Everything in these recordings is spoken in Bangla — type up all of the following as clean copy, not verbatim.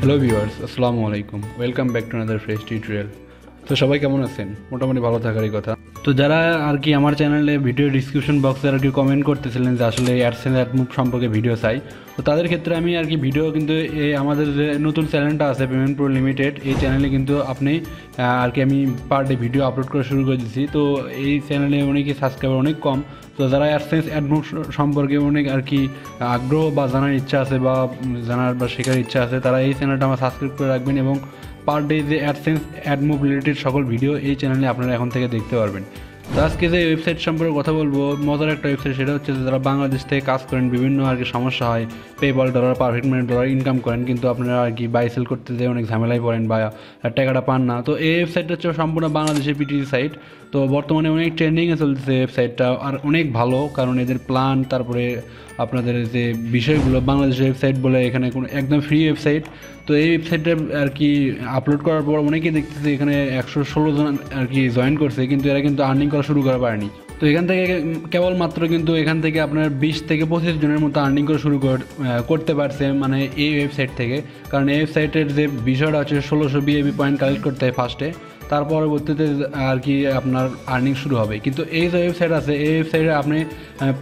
হ্যালো ভিউয়ার্স, আসসালামু আলাইকুম। Welcome back to another fresh tutorial. তো সবাই কেমন আছেন? মোটামুটি ভালো থাকারই কথা। তো যারা আর কি আমার চ্যানেলে ভিডিও ডিসক্রিপশন বক্সে আর কি কমেন্ট করতেছিলেন যে আসলে অ্যাডসেন্স অ্যাডমুভ সম্পর্কে ভিডিও চাই, তো তাদের ক্ষেত্রে আমি আর কি ভিডিও কিন্তু আমাদের যে নতুন চ্যানেলটা আছে পেমেন্ট প্রো লিমিটেড, এই চ্যানেলে কিন্তু আপনি আর কি আমি পার ডে ভিডিও আপলোড করা শুরু করে দিচ্ছি। তো এই চ্যানেলে অনেকে সাবস্ক্রাইবার অনেক কম। তো যারা অ্যাডসেন্স অ্যাডমুভ সম্পর্কে অনেক আর কি আগ্রহ বা জানার ইচ্ছা আছে বা জানার বা শেখার ইচ্ছা আছে, তারা এই চ্যানেলটা আমার সাবস্ক্রাইব করে রাখবেন এবং পার ডে যে অ্যাডসেন্স অ্যাডমুভ রিলেটেড সকল ভিডিও এই চ্যানেলে আপনারা এখন থেকে দেখতে পারবেন। তো আজকে যে ওয়েবসাইট সম্পর্কে কথা বলবো, মজার একটা ওয়েবসাইট, সেটা হচ্ছে যারা বাংলাদেশ থেকে কাজ করেন, বিভিন্ন আর কি সমস্যা হয়, পেপাল ডলার পারফেক্ট মানি ডলার ইনকাম করেন, কিন্তু আপনারা আর কি বাই সেল করতে যেয়ে অনেক ঝামেলায় পড়েন বা টাকাটা পান না। তো এই ওয়েবসাইটটা হচ্ছে সম্পূর্ণ বাংলাদেশের পিটিসি সাইট। তো বর্তমানে অনেক ট্রেন্ডিংয়ে চলছে ওয়েবসাইটটা, আর অনেক ভালো, কারণ এদের প্ল্যান, তারপরে আপনাদের যে বিষয়গুলো, বাংলাদেশের ওয়েবসাইট বলে এখানে কোনো একদম ফ্রি ওয়েবসাইট। তো এই ওয়েবসাইটটা আর কি আপলোড করার পর অনেকেই দেখতেছে এখানে 116 জন আর কি জয়েন করছে, কিন্তু এরা কিন্তু আর্নিং করা শুরু করা পারেনি। তো এখান থেকে কেবলমাত্র কিন্তু এখান থেকে আপনার 20 থেকে 25 জনের মতো আর্নিং করা শুরু করতে পারছে, মানে এই ওয়েবসাইট থেকে। কারণ এই ওয়েবসাইটের যে বিষয়টা হচ্ছে 1600 বিএবি পয়েন্ট কালেক্ট করতে হয় ফার্স্টে, তার পরবর্তীতে আর কি আপনার আর্নিং শুরু হবে। কিন্তু এই যে ওয়েবসাইট আছে, এই ওয়েবসাইটে আপনি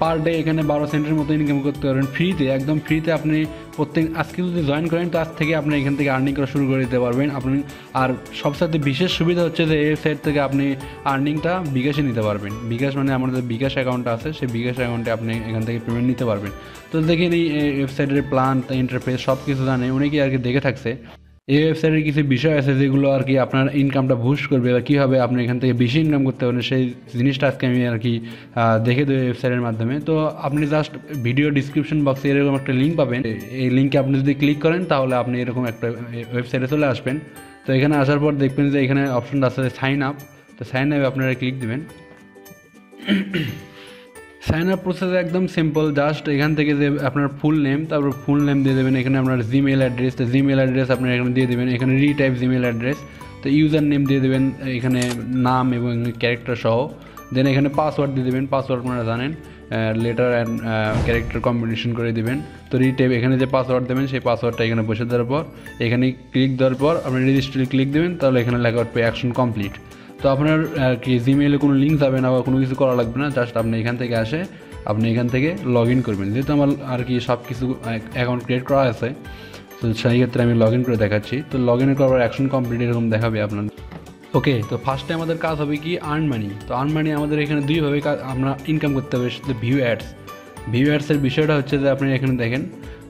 পার ডে এখানে 12 সেন্টের মতো ইনকাম করতে পারবেন ফ্রিতে, একদম ফ্রিতে। আপনি আজকে যদি জয়েন করেন, তো আজ থেকে আপনি এখান থেকে আর্নিং করা শুরু করে দিতে পারবেন আপনি। আর সবসাথে বিশেষ সুবিধা হচ্ছে যে এই ওয়েবসাইট থেকে আপনি আর্নিংটা বিকাশে নিতে পারবেন। বিকাশ মানে আমাদের বিকাশ অ্যাকাউন্ট আছে, সেই বিকাশ অ্যাকাউন্টে আপনি এখান থেকে পেমেন্ট নিতে পারবেন। তো দেখেন এই ওয়েবসাইটের প্ল্যান, ইন্টারফেস সব কিছু জানে, অনেকেই আর কি দেখে থাকছে। এই ওয়েবসাইটের কিছু বিষয় আছে যেগুলো আর কি আপনার ইনকামটা বুস্ট করবে বা কীভাবে আপনি এখান থেকে বেশি ইনকাম করতে পারেন, সেই জিনিসটা আজকে আমি আর কি দেখে দেবো ওয়েবসাইটের মাধ্যমে। তো আপনি জাস্ট ভিডিও ডিসক্রিপশন বক্সে এরকম একটা লিঙ্ক পাবেন, এই লিঙ্কে আপনি যদি ক্লিক করেন তাহলে আপনি এরকম একটা ওয়েবসাইটে চলে আসবেন। তো এখানে আসার পর দেখবেন যে এখানে অপশনটা আছে সাইন আপ। তো সাইন আপে আপনারা ক্লিক দেবেন। সাইন আপ প্রসেস একদম সিম্পল, জাস্ট এখান থেকে যে আপনার ফুল নেম, তারপর ফুল নেম দিয়ে দেবেন, এখানে আপনার জিমেল অ্যাড্রেস, তো জিমেল অ্যাড্রেস আপনার এখানে দিয়ে দেবেন, এখানে রিটাইপ জিমেল অ্যাড্রেস, তো ইউজার নেম দিয়ে দেবেন, এখানে নাম এবং ক্যারেক্টার সহ। দেন এখানে পাসওয়ার্ড দিয়ে দেবেন, পাসওয়ার্ড আপনারা জানেন, লেটার অ্যান্ড ক্যারেক্টার কম্বিনেশন করে দেবেন। তো রিটাইপ এখানে যে পাসওয়ার্ড দেবেন, সেই পাসওয়ার্ডটা এখানে বসে দেওয়ার পর এখানে ক্লিক দেওয়ার পর আপনি রেজিস্ট্রি ক্লিক দেবেন, তাহলে এখানে লেখা উঠবে অ্যাকশন কমপ্লিট। তো আপনার আর কি জিমেইলে কোনো লিঙ্ক যাবে না বা কোনো কিছু করা লাগবে না, জাস্ট আপনি এখান থেকে আসে আপনি এখান থেকে লগ ইন করবেন। যেহেতু আমার আর কি সব কিছু অ্যাকাউন্ট ক্রিয়েট করা আছে, তো সেই ক্ষেত্রে আমি লগ ইন করে দেখাচ্ছি। তো লগ ইন করার পর অ্যাকশন কমপ্লিট এরকম দেখাবে আপনার। ওকে, তো ফার্স্টে আমাদের কাজ হবে কি আর্ন মানি। তো আর্ন মানি আমাদের এখানে দুইভাবে আমরা ইনকাম করতে হবে, সেটা ভিউ অ্যাডস। ভিউ অ্যাডসের বিষয়টা হচ্ছে যে আপনি এখানে দেখেন,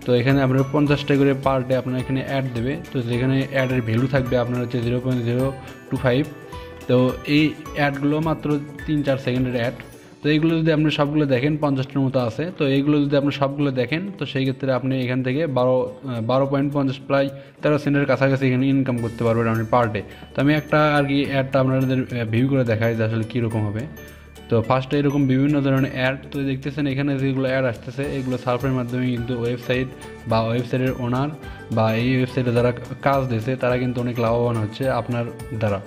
তো এখানে আপনার 50 টাকা করে পার ডে আপনার এখানে অ্যাড দেবে। তো যেখানে অ্যাডের ভ্যালু থাকবে আপনার হচ্ছে 0.025। তো এই অ্যাডগুলো মাত্র 3-4 সেকেন্ডের অ্যাড। তো এইগুলো যদি আপনি সবগুলো দেখেন, 50টার মতো আছে, তো এইগুলো যদি আপনি সবগুলো দেখেন, তো সেই ক্ষেত্রে আপনি এখান থেকে 12.50 প্রায় 13 সেন্টের কাছাকাছি এখানে ইনকাম করতে পারবেন আপনি পার ডে। তো আমি একটা আর কি অ্যাডটা আপনাদের ভিউ করে দেখাই যে আসলে কীরকম হবে। তো ফার্স্টে এরকম বিভিন্ন ধরনের অ্যাড তো দেখতেছেন, এখানে যেগুলো অ্যাড আসতেছে এগুলো সার্ফের মাধ্যমে কিন্তু ওয়েবসাইট বা ওয়েবসাইটের ওনার বা এই ওয়েবসাইটে যারা কাজ দিয়েছে তারা কিন্তু অনেক লাভবান হচ্ছে আপনার দ্বারা।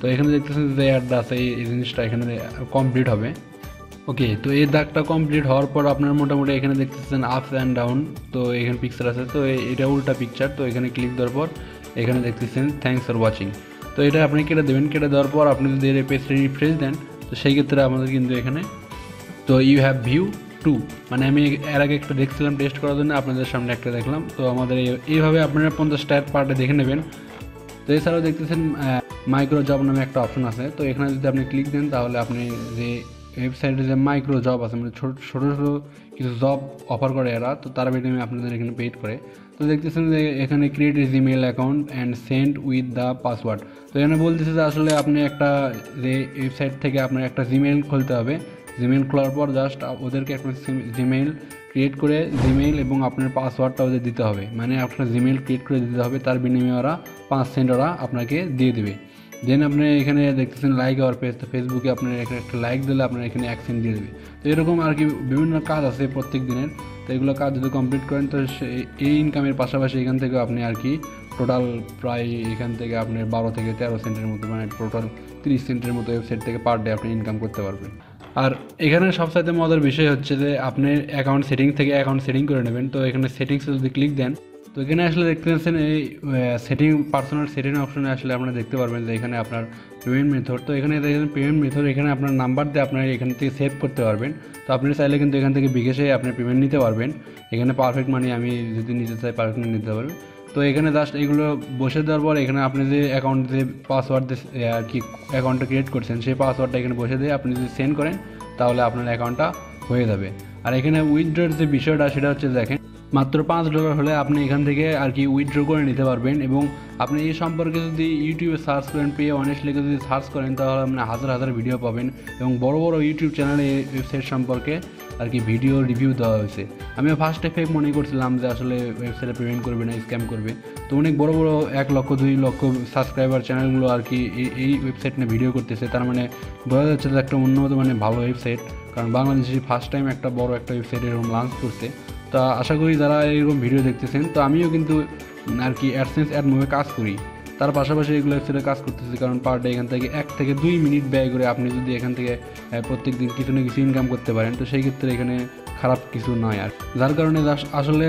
তো এখানে দেখতেছেন যে অ্যাডটা আছে, এই জিনিসটা এখানে কমপ্লিট হবে। ওকে, তো এই দাগটা কমপ্লিট হওয়ার পর আপনার মোটামুটি এখানে দেখতেছেন আপস অ্যান্ড ডাউন, তো এখানে পিকচার আছে, তো এটা উল্টা পিকচার। তো এখানে ক্লিক দেওয়ার পর এখানে দেখতেছেন থ্যাংকস ফর ওয়াচিং। তো এটা আপনি কেটে দেবেন, কেটে দেওয়ার পর আপনি যদি এর পেজটা রিফ্রেশ দেন, তো সেই ক্ষেত্রে আমাদের কিন্তু এখানে তো ইউ হ্যাভ ভিউ 2, মানে আমি এর আগে একটা দেখছিলাম টেস্ট করার জন্য, আপনাদের সামনে একটা দেখলাম। তো আমাদের এইভাবে আপনারা 50 টাকার পার্টে দেখে নেবেন। তো এছাড়াও দেখতেছেন মাইক্রো জব নামে একটা অপশন আছে, তো এখানে যদি আপনি ক্লিক দেন তাহলে আপনি যে ওয়েবসাইটে যে মাইক্রো জব আছে, মানে ছোটো ছোটো কিছু জব অফার করে এরা, তো তার বিনিময়ে আপনাদের এখানে পেইড করে। তো দেখতেছেন যে এখানে create a Gmail account and send with the password. তো এখানে বলতেছে যে আসলে আপনি একটা যে ওয়েবসাইট থেকে আপনার একটা জিমেল খুলতে হবে, জিমেল খোলার পর জাস্ট ওদেরকে একটা জিমেল ক্রিয়েট করে জিমেল এবং আপনার পাসওয়ার্ডটা ওদের দিতে হবে, মানে আপনার জিমেল ক্রিয়েট করে দিতে হবে, তার বিনিময়ে ওরা 5 সেন্ট ওরা আপনাকে দিয়ে দেবে। দেন আপনি এখানে দেখতেছেন লাইক আওয়ার পেজ, তো ফেসবুকে আপনার এখানে একটা লাইক দিলে আপনার এখানে 1 সেন্ট দিয়ে দেবে। তো এরকম আর কি বিভিন্ন কাজ আছে প্রত্যেক দিনের। তো এগুলো কাজ যদি কমপ্লিট করেন, তো এই ইনকামের পাশাপাশি এখান থেকে আপনি আর কি টোটাল প্রায় এখান থেকে আপনি 12 থেকে 13 সেন্টের মতো, মানে টোটাল 30 সেন্টের মতো ওয়েবসাইট থেকে পার ডে আপনি ইনকাম করতে পারবেন। আর এখানে সবচাইতে মজার বিষয় হচ্ছে যে আপনি অ্যাকাউন্ট সেটিং থেকে অ্যাকাউন্ট সেটিং করে নেবেন। তো এখানে সেটিংসে যদি ক্লিক দেন, তো এখানে আসলে দেখতে পাচ্ছেন এই সেটিং পার্সোনাল সেটিং অপশনে আসলে আপনারা দেখতে পারবেন যে এখানে আপনার পেমেন্ট মেথড। তো এখানে দেখেন পেমেন্ট মেথড, এখানে আপনার নাম্বার দিয়ে আপনারা এখান থেকে সেভ করতে পারবেন। তো আপনি চাইলে কিন্তু এখান থেকে বিকাশে আপনি পেমেন্ট নিতে পারবেন। এখানে পারফেক্ট মানি আমি যদি নিতে চাই পারফেক্ট মানি নিতে পারবেন। তো এখানে জাস্ট এগুলো বসে দেওয়ার পর এখানে আপনি যে অ্যাকাউন্ট যে পাসওয়ার্ড আর কি অ্যাকাউন্টটা ক্রিয়েট করছেন সেই পাসওয়ার্ডটা এখানে বসে দিয়ে আপনি যদি সেন্ড করেন তাহলে আপনার অ্যাকাউন্টটা হয়ে যাবে। আর এখানে উইথড্রর যে বিষয়টা সেটা হচ্ছে দেখেন মাত্র $5 হলে আপনি এখান থেকে আর কি উইথড্র করে নিতে পারবেন। এবং আপনি এই সম্পর্কে যদি ইউটিউবে সার্চ করেন, পে অনেস্ট লিখে যদি সার্চ করেন তাহলে আপনি হাজার হাজার ভিডিও পাবেন এবং বড় বড় ইউটিউব চ্যানেলে এই ওয়েবসাইট সম্পর্কে আর কি ভিডিও রিভিউ দেওয়া হয়েছে। আমিও ফার্স্টে ফেক মনে করছিলাম যে আসলে ওয়েবসাইটে পেমেন্ট করবে না, স্ক্যাম করবে। তো অনেক বড় বড় 1 লক্ষ 2 লক্ষ সাবস্ক্রাইবার চ্যানেলগুলো আর কি এই ওয়েবসাইট নিয়ে ভিডিও করতেছে। তার মানে বোঝা যাচ্ছে যে একটা উন্নত মানে ভালো ওয়েবসাইট, কারণ বাংলাদেশে ফার্স্ট টাইম একটা বড় একটা ওয়েবসাইট এরকম লঞ্চ করছে। তো আশা করি যারা এরকম ভিডিও দেখতেছেন, তো আমিও কিন্তু আর কি অ্যাডসেন্স অ্যাড মুভে কাজ করি, তার পাশাপাশি এগুলো ওয়েবসাইটে কাজ করতেছি। কারণ পার ডে এখান থেকে 1 থেকে 2 মিনিট ব্যয় করে আপনি যদি এখান থেকে প্রত্যেক দিন কিছু না কিছু ইনকাম করতে পারেন, তো সেই ক্ষেত্রে এখানে খারাপ কিছু নয়। আর যার কারণে আসলে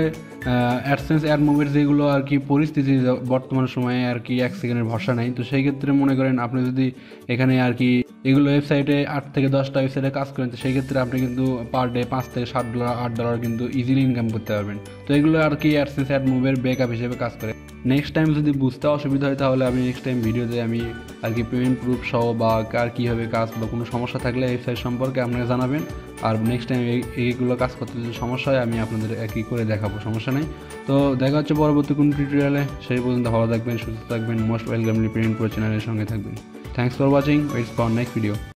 অ্যাডসেন্স অ্যাড মুভের যেগুলো আর কি পরিস্থিতি বর্তমান সময়ে আর কি 1 সেকেন্ডের ভরসা নাই। তো সেই ক্ষেত্রে মনে করেন আপনি যদি এখানে আর কি এগুলো ওয়েবসাইটে 8 থেকে 10টা ওয়েবসাইটে কাজ করেন, তো সেই ক্ষেত্রে আপনি কিন্তু পার ডে $5 থেকে $7 $8 কিন্তু ইজিলি ইনকাম করতে পারবেন। তো এগুলো আর কি অ্যাডসেন্স অ্যাড মুভের ব্যাকআপ হিসেবে কাজ করে। নেক্সট টাইম যদি বুঝতে অসুবিধা হয় তাহলে আমি নেক্সট টাইম ভিডিওতে আমি আর কি পেমেন্ট প্রুফ সহ বা কার কীভাবে কাজ বা কোনো সমস্যা থাকলে ওয়েবসাইট সম্পর্কে আপনারা জানাবেন। আর নেক্সট টাইম এইগুলো কাজ করতে যদি সমস্যা হয় আমি আপনাদের একই করে দেখাবো, সমস্যা নেই। তো দেখা হচ্ছে পরবর্তী কোনো টিউটোরিয়ালে। সেই পর্যন্ত ভালো থাকবেন, সুস্থ থাকবেন। মোস্ট ওয়েলকামলি পেমেন্ট প্রো চ্যানেলের সঙ্গে থাকবেন। Thanks for watching, waits for next video.